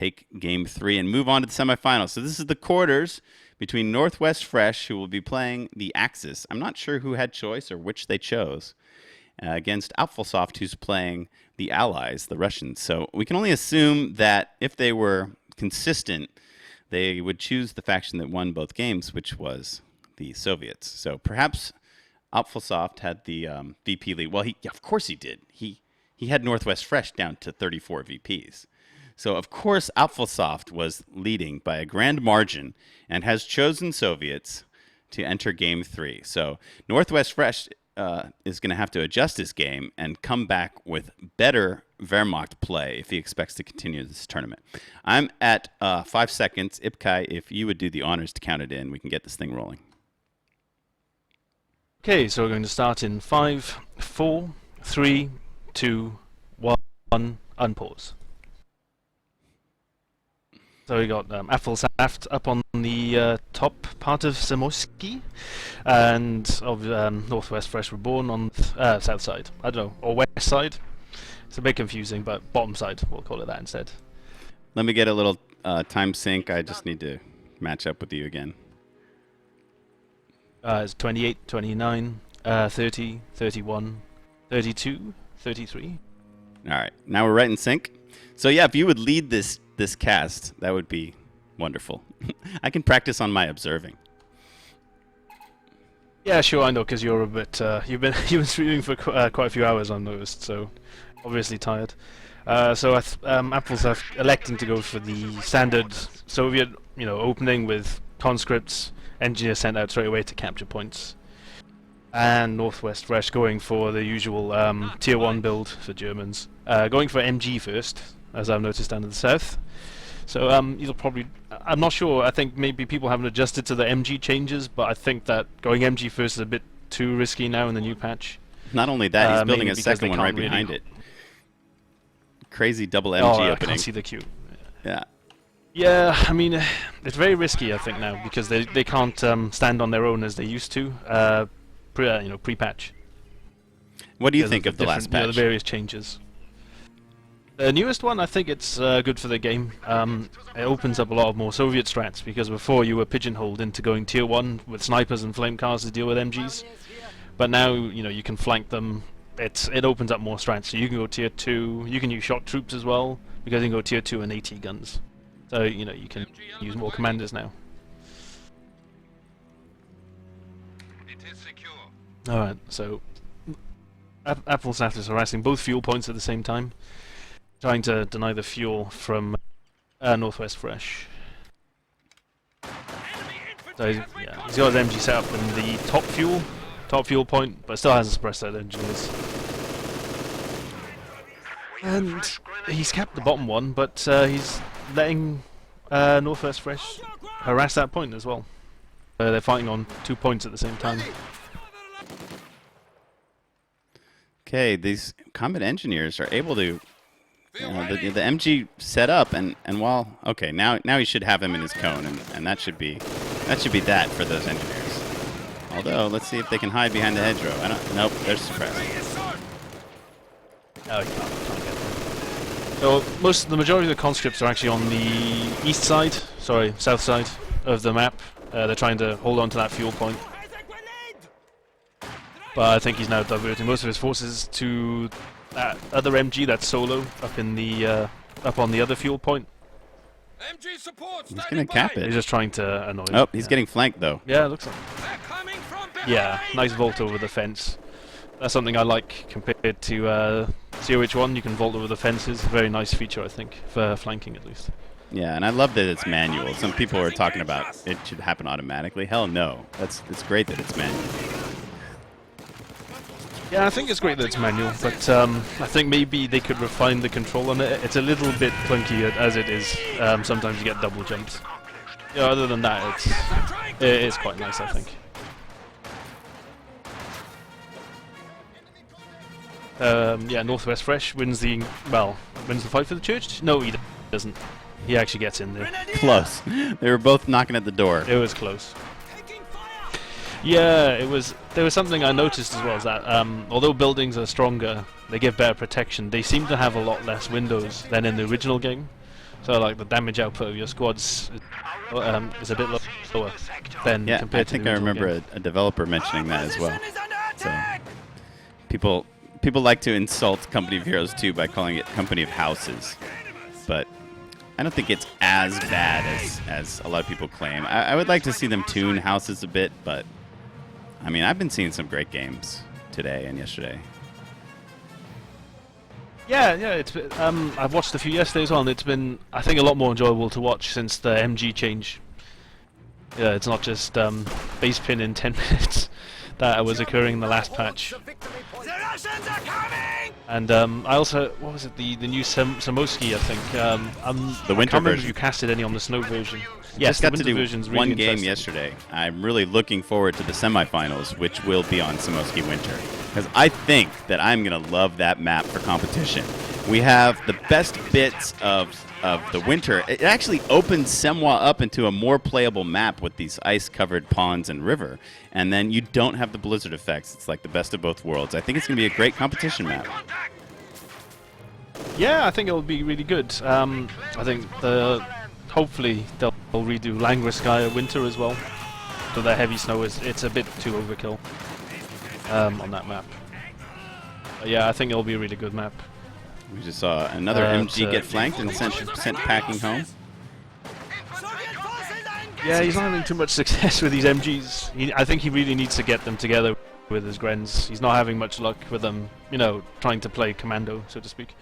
take Game 3 and move on to the semifinals. So this is the quarters between NorthwestFresh, who will be playing the Axis. I'm not sure who had choice or which they chose, against Apfelsaft, who's playing the Allies, the Russians. So we can only assume that if they were consistent, they would choose the faction that won both games, which was the Soviets. So perhaps Apfelsaft had the VP lead. Well, of course he did. He had NorthwestFresh down to 34 VPs. So, of course, Apfelsaft was leading by a grand margin and has chosen Soviets to enter Game 3. So NorthwestFresh is going to have to adjust his game and come back with better Wehrmacht play if he expects to continue this tournament. I'm at 5 seconds. Ipkai, if you would do the honors to count it in, we can get this thing rolling. Okay, so we're going to start in 5, 4, 3, 2, 1, unpause. So we got Apfelsaft up on the top part of Semoskiy, and of NorthwestFresh were born on south side. I don't know, or west side. It's a bit confusing, but bottom side, we'll call it that instead. Let me get a little time sync. I just need to match up with you again. It's 28, 29, 30, 31, 32, 33. All right, now we're right in sync. So yeah, if you would lead this cast, that would be wonderful. I can practice on my observing. Yeah, sure, I know, because you're a bit. You've been streaming for quite a few hours, I've noticed. So obviously tired. So Apple's electing to go for the standard Soviet, opening with conscripts, engineers sent out straight away to capture points, and NorthwestFresh going for the usual tier 1 build for Germans, going for MG first, as I've noticed down in the south. So you'll probably, I'm not sure, I think maybe people haven't adjusted to the MG changes, but I think that going MG first is a bit too risky now in the new patch. Not only that, he's building a second one right behind it. Crazy double MG opening. I can't see the queue. Yeah. Yeah, I mean, it's very risky, I think, now, because they can't stand on their own as they used to, pre-patch. What do you think of the last patch? The various changes. The newest one, I think it's good for the game. It opens up a lot of more Soviet strats, because before you were pigeonholed into going tier 1 with snipers and flame cars to deal with MGs. But now, you can flank them. It opens up more strats, so you can go tier 2. You can use shock troops as well, because you can go tier 2 and AT guns. So, you can use more commanders now. Alright, so Apfelsaft is harassing both fuel points at the same time, trying to deny the fuel from NorthwestFresh. So he's got his MG set up in the top fuel point, but still has a suppressor engineers. And he's capped the bottom one, but he's letting NorthwestFresh harass that point as well. They're fighting on 2 points at the same time. Okay, these combat engineers are able to the MG set up, and while okay, now he should have him in his cone, and that should be that for those engineers. Although, let's see if they can hide behind the hedgerow. Nope, they're suppressed. Oh, you can't get them. So the majority of the conscripts are actually on the south side of the map. They're trying to hold on to that fuel point. But I think he's now diverting most of his forces to that other MG that's solo up in the up on the other fuel point. MG support, he's gonna cap it. He's just trying to annoy him. Oh, he's getting flanked though. Yeah, it looks like. Yeah, nice vault over the fence. That's something I like compared to COH1. You can vault over the fences. Very nice feature, I think, for flanking at least. Yeah, and I love that it's manual. Some people are talking about it should happen automatically. Hell no. It's great that it's manual. Yeah, I think it's great that it's manual, but I think maybe they could refine the control on it. It's a little bit clunky as it is. Sometimes you get double jumps. Yeah, other than that, it is quite nice, I think. Yeah, NorthwestFresh wins the fight for the church. No, he doesn't. He actually gets in there. Close. They were both knocking at the door. It was close. Yeah, there was something I noticed as well, is that although buildings are stronger, they give better protection, they seem to have a lot less windows than in the original game. So like the damage output of your squads is a bit lower than Yeah, I compared to think the I original remember game. a developer mentioning that as well. So people like to insult Company of Heroes 2 by calling it Company of Houses, but I don't think it's as bad as a lot of people claim. I would like to see them tune houses a bit, but I mean, I've been seeing some great games today and yesterday. Yeah, it's I've watched a few yesterday as well, and it's been, I think, a lot more enjoyable to watch since the MG change. Yeah, it's not just base pin in 10 minutes that was occurring in the last patch. The Russians are coming! And I also, what was it, the new Semoskiy, I think. The winter I can't remember if version. you casted any on the snow version. Just Yes, the got to winter do version's really one game interesting. yesterday. I'm really looking forward to the semifinals, which will be on Semoskiy Winter, because I think that I'm going to love that map for competition. We have the best bits of the winter. It actually opens Semois up into a more playable map with these ice-covered ponds and river, and then you don't have the blizzard effects. It's like the best of both worlds. I think it's going to be a great competition map. Yeah, I think it'll be really good. I think hopefully they'll redo Langrisky Winter as well. So the heavy snow it's a bit too overkill on that map. But yeah, I think it'll be a really good map. We just saw another MG get flanked and sent packing home. Yeah, he's not having too much success with these MGs. I think he really needs to get them together with his Grens. He's not having much luck with them, trying to play commando, so to speak.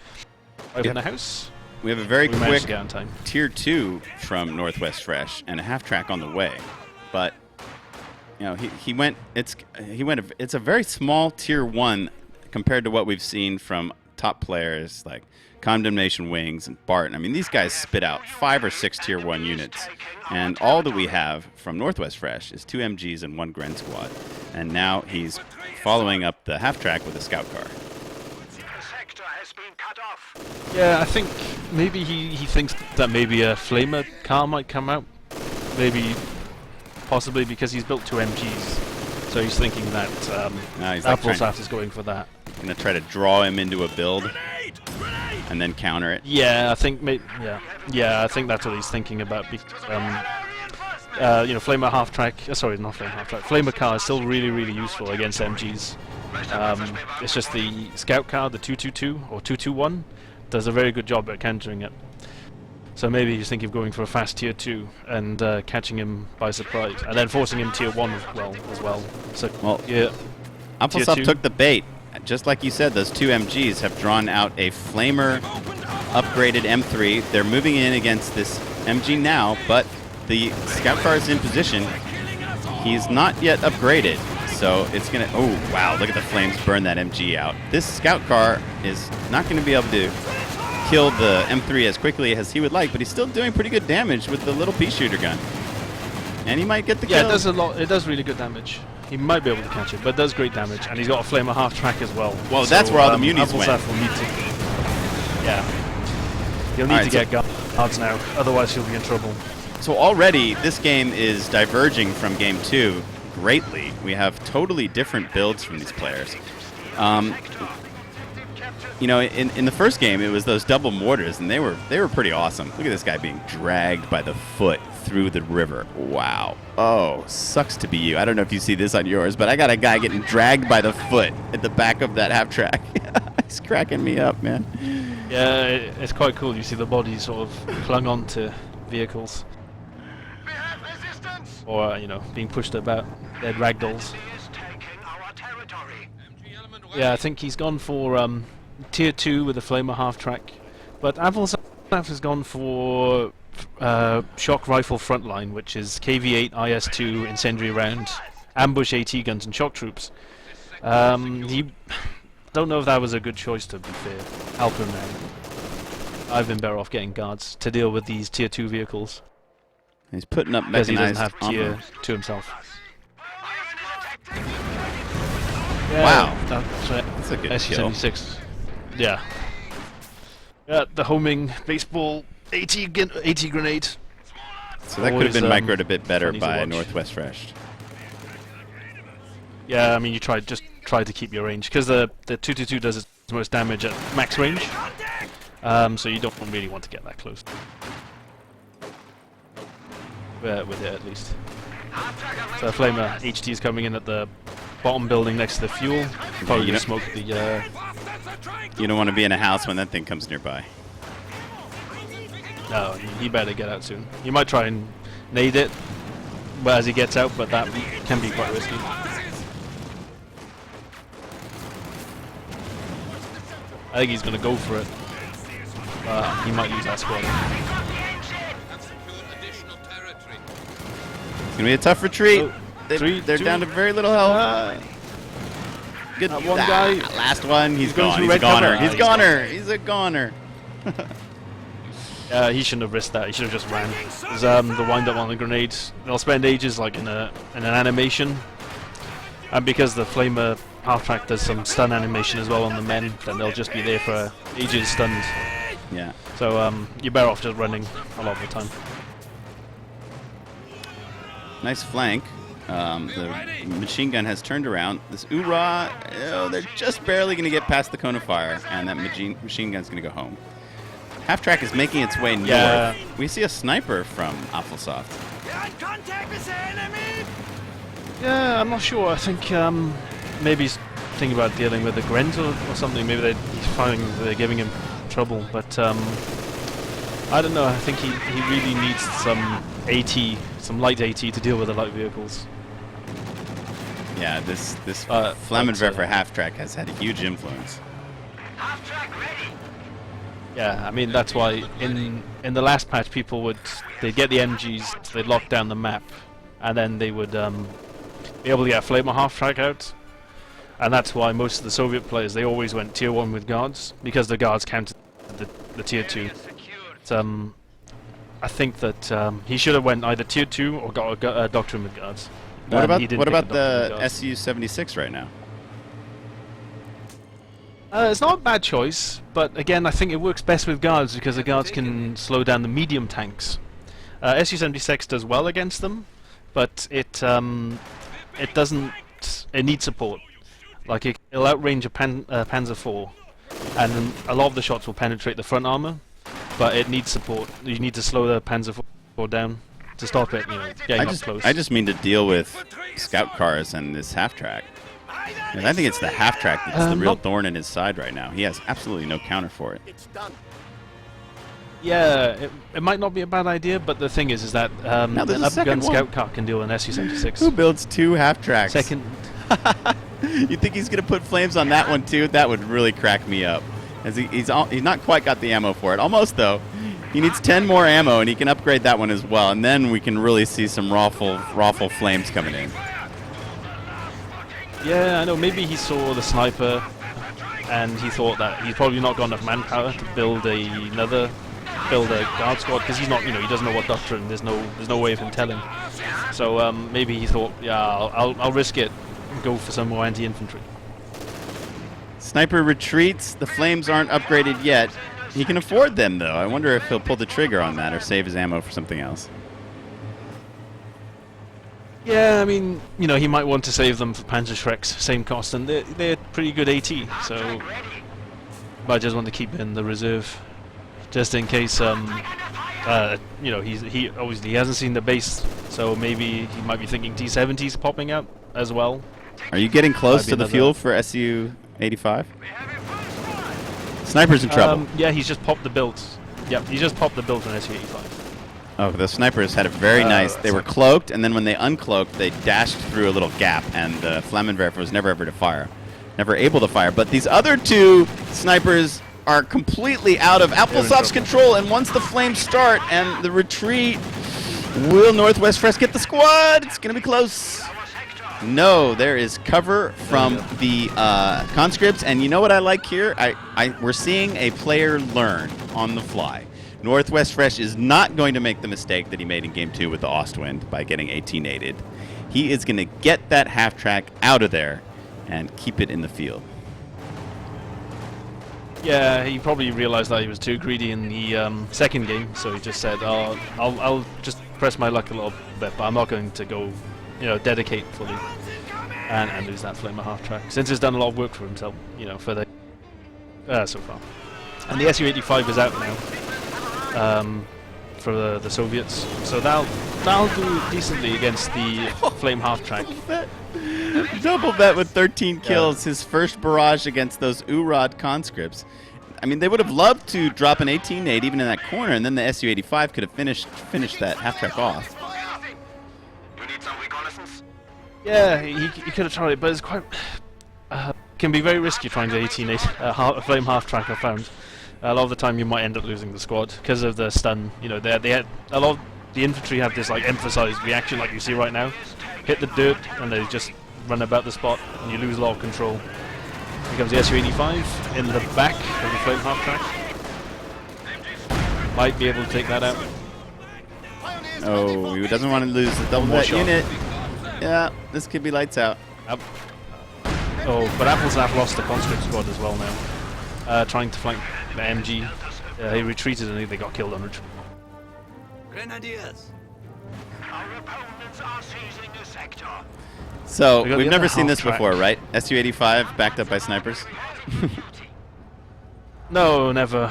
Open the house. We have a very We managed quick to get on time. Tier 2 from NorthwestFresh and a half track on the way. But it's a very small Tier 1 compared to what we've seen from top players like Condemnation Wings and Barton. I mean, these guys spit out 5 or 6 Tier 1 units. And all that we have from NorthwestFresh is 2 MGs and 1 Gren squad. And now he's following up the half track with a scout car. Yeah, I think maybe he thinks that maybe a Flamer car might come out. Maybe, possibly because he's built 2 MGs. So he's thinking that He's like Apfelsaft is going for that. going to try to draw him into a build and then counter it. Yeah, I think I think that's what he's thinking about. Flamer half track. Sorry, not Flamer half track. Flamer car is still really, really useful against MGs. It's just the scout car, the 222 or 221, does a very good job at countering it. So maybe he's thinking of going for a fast tier 2 and catching him by surprise, and then forcing him tier 1 as well. So yeah, Apfelsaft took the bait. Just like you said, those 2 MGs have drawn out a Flamer upgraded M3. They're moving in against this MG now, but the scout car is in position. He's not yet upgraded, so it's going to... Oh, wow, look at the flames burn that MG out. This scout car is not going to be able to kill the M3 as quickly as he would like, but he's still doing pretty good damage with the little pea shooter gun. And he might get the kill. Yeah, it does a lot. It does really good damage. He might be able to catch it, but it does great damage, and he's got a Flamer half track as well. Well, that's where all the munis went. Apfelsaft will need to... Yeah. He'll need to get guards now, otherwise he'll be in trouble. So already, this game is diverging from Game 2 greatly. We have totally different builds from these players. In the first game, it was those double mortars, and they were pretty awesome. Look at this guy being dragged by the foot through the river. Wow. Oh, sucks to be you. I don't know if you see this on yours, but I got a guy getting dragged by the foot at the back of that half track. He's cracking me up, man. Yeah, it's quite cool. You see the body sort of clung onto vehicles. Or, being pushed about. They're ragdolls. Yeah, I think he's gone for tier 2 with a Flamer half track. But Apfelsaft has gone for shock rifle frontline, which is KV-8, IS-2, incendiary round, ambush AT guns and shock troops. He don't know if that was a good choice, to be fair. Alpha-man. I've been better off getting guards to deal with these tier 2 vehicles. He's putting up Because he mechanized doesn't have tier armor. 2 himself. Wow. That's a good SU-76. Yeah. Yeah, the homing baseball AT grenade. So that could have been Always, microed a bit better funny to by watch. NorthwestFresh. Yeah, I mean, you try to keep your range, because the 222 does its most damage at max range, So you don't really want to get that close. With it, at least. So Flamer HT is coming in at the bottom building next to the fuel. Probably you gonna know- smoke the... You don't want to be in a house when that thing comes nearby. No, he better get out soon. He might try and nade it as he gets out, but that can be quite risky. I think he's going to go for it. He might use that squad. It's gonna be a tough retreat. Oh, They're down to very little health. Good that one guy. Last one. He's going gone. through He's a red cover. goner. Ah, He's he's goner. He's a goner. He shouldn't have risked that. He should have just ran. There's the wind up on the grenades. They'll spend ages like in an animation, and because the Flamer half track does some stun animation as well on the men, then they'll just be there for ages stunned. Yeah. So you're better off just running a lot of the time. Nice flank. The machine gun has turned around. This Ura, they're just barely going to get past the cone of fire, and that machine gun's going to go home. Half track is making its way north. Yeah. We see a sniper from Apfelsaft. You're in contact with the enemy! Yeah, I'm not sure. I think maybe he's thinking about dealing with the Grens or something. Maybe he's finding they're giving him trouble. But I don't know. I think he really needs some AT, some light AT to deal with the light vehicles. Yeah, this Flammenwerfer half track has had a huge influence. Yeah, I mean that's why in the last patch they'd get the MGs, they'd lock down the map, and then they would be able to get a Flamer half track out, and that's why most of the Soviet players they always went tier 1 with guards because the guards counted the tier 2. I think that he should have went either tier 2 or got a doctrine with guards. What about He didn't what pick about a doctrine with the guards. SU-76 right now? It's not a bad choice, but again, I think it works best with guards because the guards can slow down the medium tanks. SU-76 does well against them, but it doesn't. It needs support. Like it'll outrange a Panzer IV, and a lot of the shots will penetrate the front armor, but it needs support. You need to slow the Panzer IV down to stop it. Getting up close. I just mean to deal with scout cars and this half track. And I think it's the half track that's the real thorn in his side right now. He has absolutely no counter for it. It's done. Yeah, it might not be a bad idea, but the thing is that Now there's an a second upgun one. scout car can deal with an SU-76. Who builds 2 half tracks? Second, You think he's going to put flames on that one too? That would really crack me up. As he's not quite got the ammo for it. Almost though. He needs 10 more ammo, and he can upgrade that one as well. And then we can really see some rawful flames coming in. yeah, I know. Maybe he saw the sniper, and he thought that he's probably not got enough manpower to build a guard squad because he's not, he doesn't know what doctrine. There's no way of him telling. So maybe he thought, yeah, I'll risk it and go for some more anti-infantry. Sniper retreats. The flames aren't upgraded yet. He can afford them, though. I wonder if he'll pull the trigger on that or save his ammo for something else. Yeah, I mean, he might want to save them for Panzer Shreks, same cost, and they're pretty good AT, so I just want to keep in the reserve, just in case. He obviously hasn't seen the base, so maybe he might be thinking T-70s popping out as well. Are you getting close Might be to the another- fuel for SU-85? Sniper's in trouble. Yeah, he's just popped the build. Yep, he just popped the build on SU-85. Oh, the snipers had a very nice. They were cloaked, and then when they uncloaked, they dashed through a little gap, and the Flammenwerfer was never able to fire. But these other 2 snipers are completely out of Apfelsaft's control, and once the flames start and the retreat, will NorthwestFresh get the squad? It's going to be close. No, there is cover from the conscripts, and you know what I like here? We're seeing a player learn on the fly. NorthwestFresh is not going to make the mistake that he made in Game 2 with the Ostwind by getting 18-aided. He is going to get that half track out of there and keep it in the field. Yeah, he probably realized that he was too greedy in the second game, so he just said, I'll just press my luck a little bit, but I'm not going to go, dedicate fully and lose that Flamer half track, since he's done a lot of work for himself, for the so far. And the Su-85 is out now for the Soviets, so that'll do decently against the Flame half-track. Double bet with 13 kills, his first barrage against those Urod conscripts. I mean, they would have loved to drop an 18 nade even in that corner, and then the Su-85 could have finished that half-track off. Yeah, he could have tried it, but it's quite can be very risky trying to 18 a Flame half-track. I found a lot of the time you might end up losing the squad because of the stun. You know, they had a lot of the infantry have this like emphasized reaction, like you see right now. Hit the dirt and they just run about the spot, and you lose a lot of control. Here comes the Su-85 in the back of the Flame half-track. Might be able to take that out. Oh, he doesn't want to lose the double bet unit. Yeah, this could be lights out. Oh, but Apfelsaft lost the conscript squad as well now. Trying to flank the MG. He retreated and they got killed on retreat. Grenadiers. Our opponents are seizing the sector. So, We got we've the never other seen this half-track. before, right? Su-85 backed up by snipers. No, never.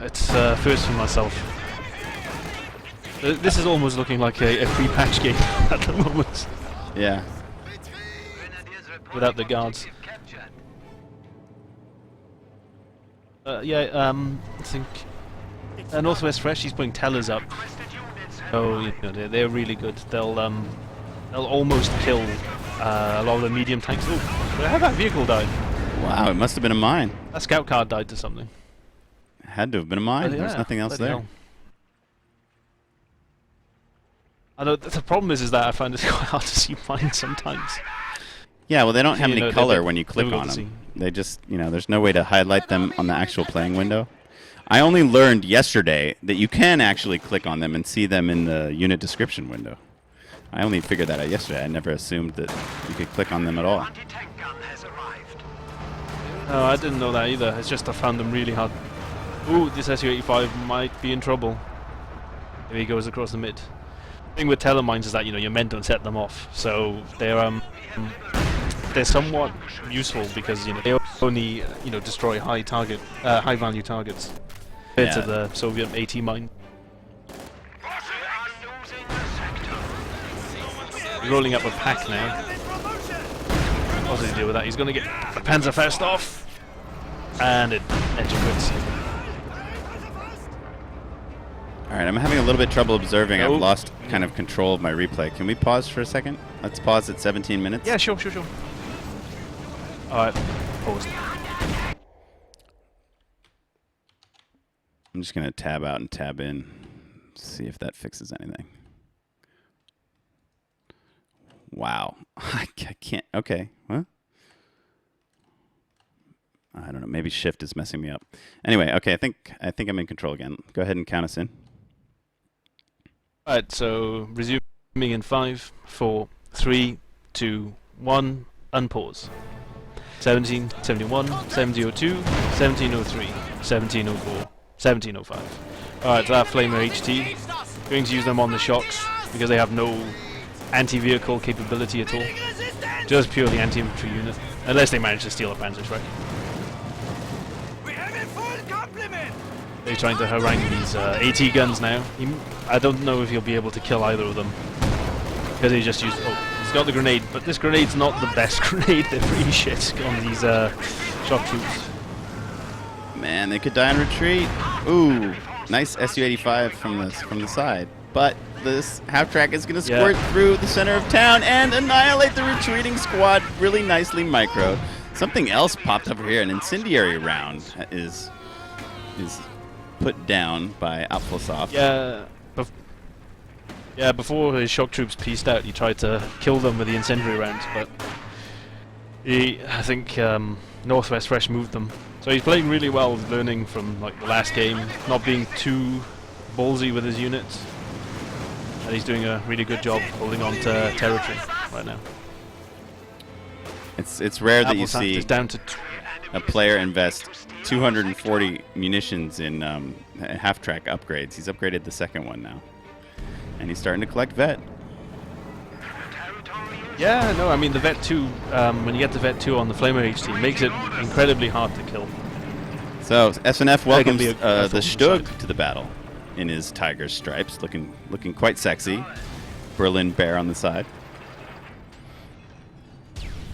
It's first for myself. This is almost looking like a pre-patch game at the moment, Yeah. without the guards. I think NorthwestFresh, he's putting tellers up. Oh, you know, they're really good. They'll almost kill a lot of the medium tanks. Oh, how that vehicle died? Wow, it must have been a mine. That scout car died to something. Had to have been a mine. Oh, There's yeah, nothing else bloody there. hell. I know the problem is that I find it quite hard to see mines sometimes. Yeah, well, they don't have You any know, color they're when you click difficult on to them. They just, there's no way to highlight them on the actual playing window. I only learned yesterday that you can actually click on them and see them in the unit description window. I only figured that out yesterday. I never assumed that you could click on them at all. Anti-tank gun has arrived. No, I didn't know that either. It's just I found them really hard. Ooh, this Su-85 might be in trouble. There he goes across the mid. The thing with telemines is that you're meant to set them off, so they're somewhat useful because they only destroy high value targets compared to the Soviet AT mine. He's rolling up a pack now. What's he do with that? He's going to get the Panzerfaust off, and it quits. All right, I'm having a little bit trouble observing. Oh. I've lost kind of control of my replay. Can we pause for a second? Let's pause at 17 minutes. Yeah, sure. Alright, pause. I'm just going to tab out and tab in, see if that fixes anything. Wow. I can't. Okay. What? I don't know. Maybe shift is messing me up. Anyway, okay. I think I'm in control again. Go ahead and count us in. Alright, so resuming in 5, 4, 3, 2, 1, unpause. 1771, 1702, 1703, 1704, 1705. Alright, so that Flamer HT. Going to use them on the shocks because they have no anti-vehicle capability at all. Just purely anti-infantry unit. Unless they manage to steal a Panzerschreck. We have a full complement. They're trying to harangue these AT guns now. I don't know if he'll be able to kill either of them. Because he just used... Oh, he's got the grenade, but this grenade's not the best grenade. They're pretty shit on these shock troops. Man, they could die in retreat. Ooh, nice Su-85 from the side. But this half-track is going to squirt through the center of town and annihilate the retreating squad really nicely micro. Something else popped up here. An incendiary round is put down by Apfelsaft. Yeah, before his shock troops pieced out, he tried to kill them with the incendiary rounds, but I think NorthwestFresh moved them. So he's playing really well, learning from the last game, not being too ballsy with his units. And he's doing a really good job holding on to territory right now. It's rare that you Apfelsaft see is down to a player invest 240 munitions in half-track upgrades. He's upgraded the second one now. And he's starting to collect vet. Yeah, no, I mean the Vet 2, when you get the Vet 2 on the Flamer HT, it makes it incredibly hard to kill. So SNF welcomes be a the thorn Stug side. to the battle in his tiger stripes, looking quite sexy. Berlin bear on the side.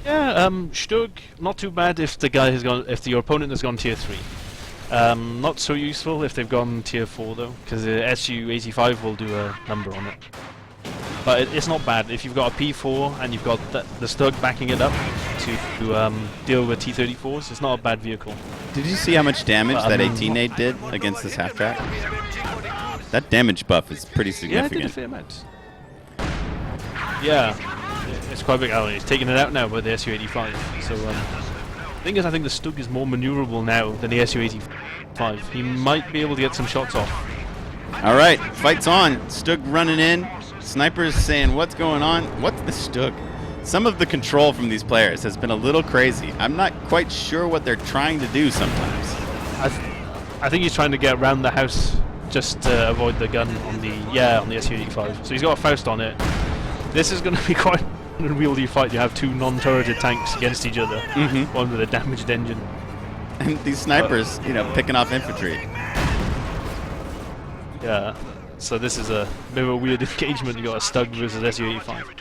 Yeah, Stug, not too bad if your opponent has gone tier 3. Not so useful if they've gone tier 4 though, because the SU-85 will do a number on it. But it's not bad if you've got a P4 and you've got the Stug backing it up to deal with T-34s. It's not a bad vehicle. Did you see how much damage that 18 nade did against this half track? That damage buff is pretty Yeah, it did a significant. fair amount. Yeah, it's quite big. Oh, he's taking it out now with the SU-85. So, thing is, I think the Stug is more maneuverable now than the SU-85. He might be able to get some shots off. All right, fight's on. Stug running in. Snipers saying, what's going on? What's the Stug? Some of the control from these players has been a little crazy. I'm not quite sure what they're trying to do sometimes. I think he's trying to get around the house just to avoid the gun on the SU-85. So he's got a Faust on it. This is going to be quite an unwieldy fight. You have two non-turreted tanks against each other. One with a damaged engine. And these snipers, picking off infantry. Yeah. So this is a bit of a weird engagement. You got a Stug versus SU-85.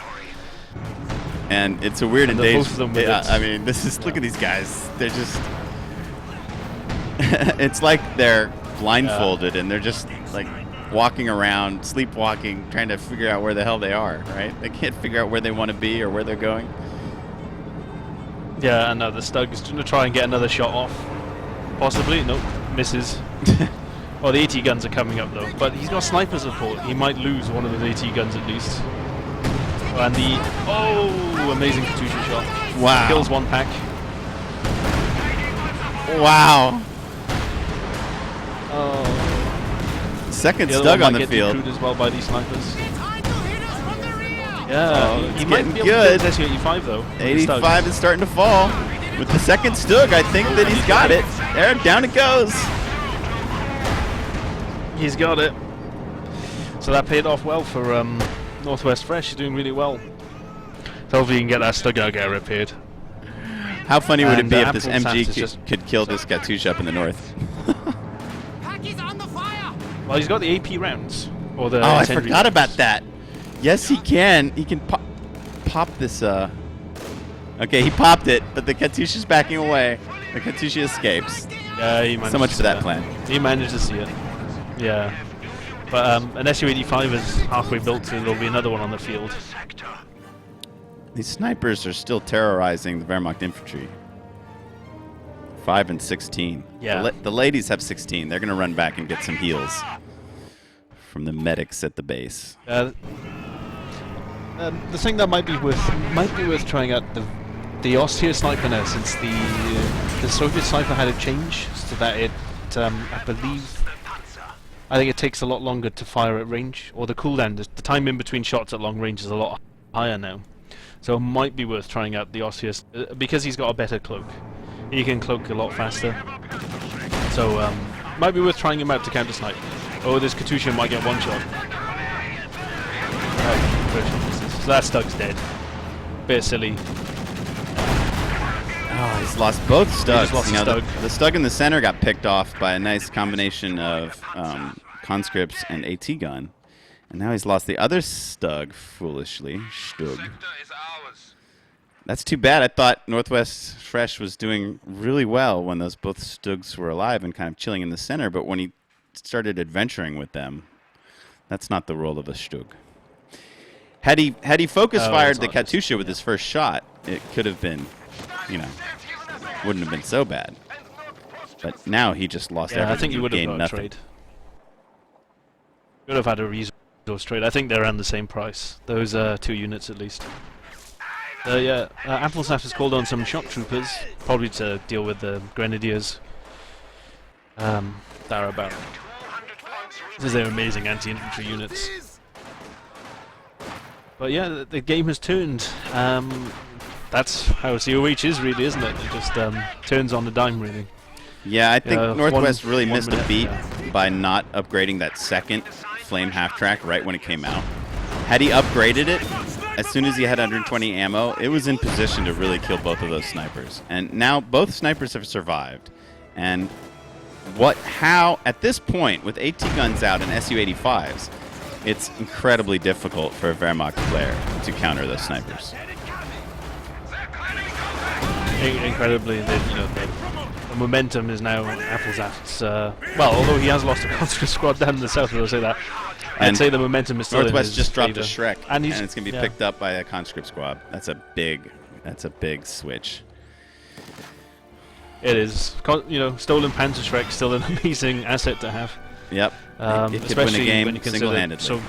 And it's a weird And engagement. both of them with Yeah, it. I mean, look at these guys. They're just... it's like they're blindfolded and they're just like walking around, sleepwalking, trying to figure out where the hell they are, right? They can't figure out where they want to be or where they're going. Yeah, and the Stug is going to try and get another shot off. Possibly. Nope. Misses. Oh, the AT guns are coming up though. But he's got sniper support. He might lose one of those AT guns at least. And the... Oh! Amazing Katusha shot. Wow. Kills one pack. Wow. Oh. Second The other Stug one on might the get field. decrued as well by these snipers. Yeah, Oh, he it's might getting be able good. to kill SU-85 though. with the Stug. 85 is starting to fall. With the second Stug, I think that he's got it. There, down it goes. He's got it. So that paid off well for NorthwestFresh. He's doing really well. So hopefully you can get that Stug out, get it repaired. How funny would it And, be if this Apfelsaft MG is just- could kill this Katusha up in the north? Well, he's got the AP rounds. Or the Oh, I incendiary forgot rounds. about that. Yes, he can. He can pop this. Okay, he popped it, but the Katusha's backing away. The Katusha escapes. Yeah, he managed So much to for that see plan. He managed to see it. Yeah. But an SU-85 is halfway built, so there'll be another one on the field. These snipers are still terrorizing the Wehrmacht infantry. 5 and 16. Yeah. The ladies have 16. They're going to run back and get some heals from the medics at the base. The thing that might be worth trying out the Austria sniper now, since the Soviet sniper had a change so that it I think it takes a lot longer to fire at range, or the cooldown, the time in between shots at long range is a lot higher now. So it might be worth trying out the Austria because he's got a better cloak. He can cloak a lot faster. So might be worth trying him out to counter snipe. Oh, this Katusha might get one shot. So that Stug's dead. Bit silly. Oh, he's lost both Stugs. just lost You a know, Stug. the Stug in the center got picked off by a nice combination of conscripts and AT gun. And now he's lost the other Stug, foolishly. Stug. That's too bad. I thought NorthwestFresh was doing really well when those both Stugs were alive and kind of chilling in the center, but when he started adventuring with them, that's not the role of a Stug. Had he focus fired the Katusha with his first shot, it could have been, wouldn't have been so bad. But now he just lost everything. I think he would have gained got a nothing. trade. Would have had a resource trade. I think they're around the same price. Those 2 units at least. Apfelsaft has called on some shock troopers, probably to deal with the grenadiers. That are about. This is their amazing anti-infantry units. But yeah, the game has turned. That's how COH is, really, isn't it? It just turns on the dime, really. Yeah, I think Northwest really one missed a minute, beat yeah. by not upgrading that second flame half-track right when it came out. Had he upgraded it, as soon as he had 120 ammo, it was in position to really kill both of those snipers. And now both snipers have survived. And how at this point with AT guns out and SU-85s, it's incredibly difficult for a Wehrmacht player to counter those snipers. Incredibly, the momentum is now Apfelsaft's. Well, although he has lost a conscript squad down in the south, I'll say that. I'd say the momentum is still in Northwest his just dropped favor. a Shrek, and it's going to be yeah. picked up by a conscript squad. That's a big switch. It is. Stolen Panzer Shrek still an amazing asset to have. Yep. It could win a Especially game when you consider single-handedly.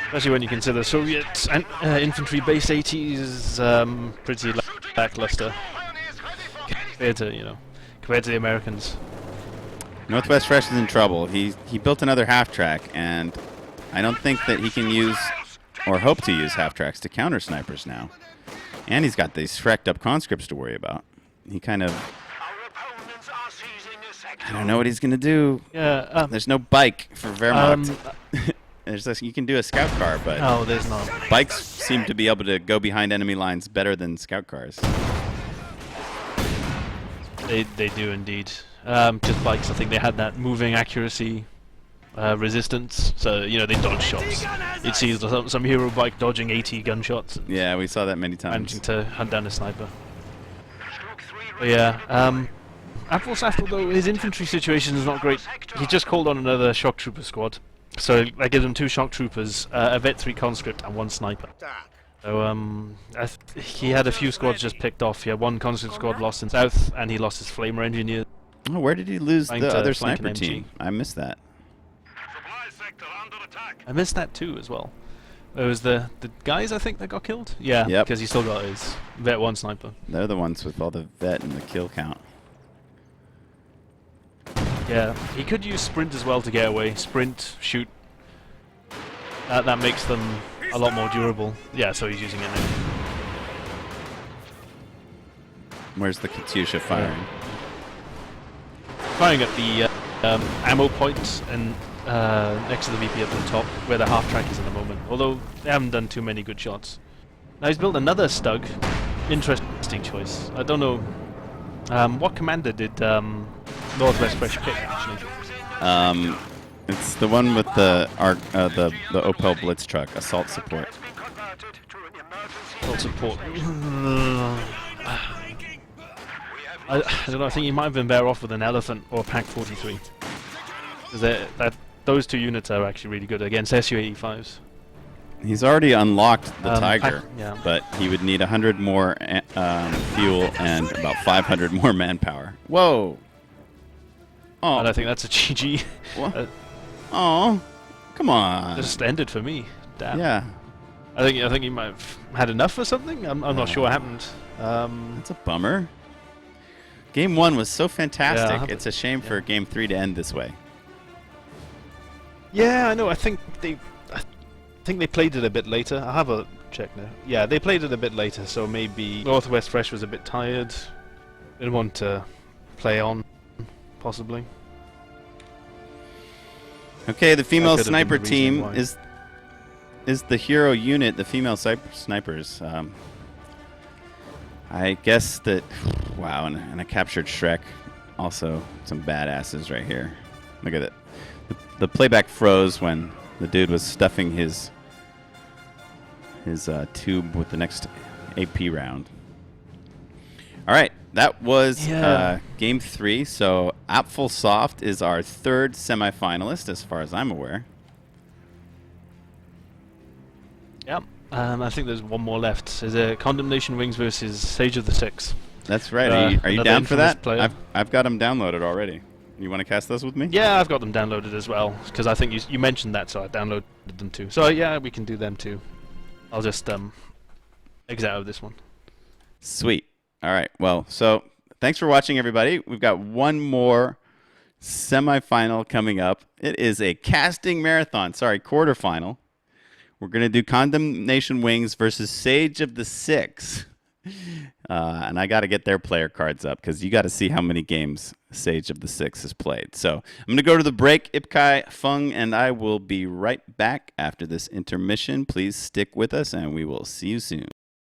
Especially when you consider Soviet infantry base 80s pretty lackluster compared to the Americans. NorthwestFresh is in trouble. He built another half-track, and I don't think that he can use or hope to use half-tracks to counter snipers now. And he's got these shreked up conscripts to worry about. He kind of... I don't know what he's going to do. Yeah. There's no bike for Wehrmacht. You can do a scout car, but no, there's not. bikes seem to be able to go behind enemy lines better than scout cars. They do indeed. Just bikes, I think they had that moving accuracy resistance, so they dodge shots. You'd see some hero bike dodging 80 gunshots. Yeah, we saw that many times. Managing to hunt down a sniper. But yeah, Apfelsaft, although his infantry situation is not great, he just called on another shock trooper squad. So I give him 2 shock troopers, a Vet 3 conscript, and 1 sniper. So he had a few squads just picked off. He had 1 conscript squad lost in south, and he lost his flamer engineer. Oh, where did he lose Trying the to other flank sniper an MG. team? I missed that. I missed that too as well. It was the guys, I think, that got killed? Yeah, Yep. because he still got his Vet 1 sniper. They're the ones with all the vet and the kill count. Yeah, he could use sprint as well to get away. Sprint, shoot. That makes them a lot more durable. Yeah, so he's using it now. Where's the Katyusha firing? Firing at the ammo point and next to the VP up at the top, where the half-track is at the moment. Although they haven't done too many good shots. Now he's built another Stug. Interesting choice. I don't know. What commander did NorthwestFresh pick, actually? It's the one with the Opel Blitz truck, assault support. Assault support. I don't know, I think he might have been better off with an Elephant or a Pack 43. Because those 2 units are actually really good against SU-85s. He's already unlocked the Tiger, yeah. but he would need 100 more fuel and about 500 more manpower. Whoa! Oh, And I think that's a GG. What? Oh, come on! Just ended for me. Damn. Yeah, I think he might have had enough or something. I'm not sure what happened. that's a bummer. Game 1 was so fantastic. Yeah, It's a shame for Game 3 to end this way. Yeah, I know. I think they played it a bit later. I'll have a check now. Yeah, they played it a bit later, so maybe NorthwestFresh was a bit tired. Didn't want to play on, possibly. Okay, the female could have been sniper the reason team why. is the hero unit, the female snipers. I guess that... Wow, and a captured Shrek. Also, some badasses right here. Look at it. The playback froze when the dude was stuffing his tube with the next AP round. All right, that was Game 3. So Apfelsaft is our 3rd semifinalist, as far as I'm aware. Yep. I think there's one more left. There's a Condemnation Wings versus Sage of the Six. That's right. Are you another down for infamous that? player. I've got them downloaded already. You want to cast those with me? Yeah, I've got them downloaded as well, because I think you mentioned that, so I downloaded them too. So yeah, we can do them too. I'll just exit out of this one. Sweet. All right. Well, so thanks for watching, everybody. We've got one more semifinal coming up. It is a casting marathon. Sorry, quarterfinal. We're going to do Condemnation Wings versus Sage of the Six. And I got to get their player cards up because you got to see how many games Sage of the Six has played. So I'm going to go to the break, Ipkai, Fung, and I will be right back after this intermission. Please stick with us, and we will see you soon.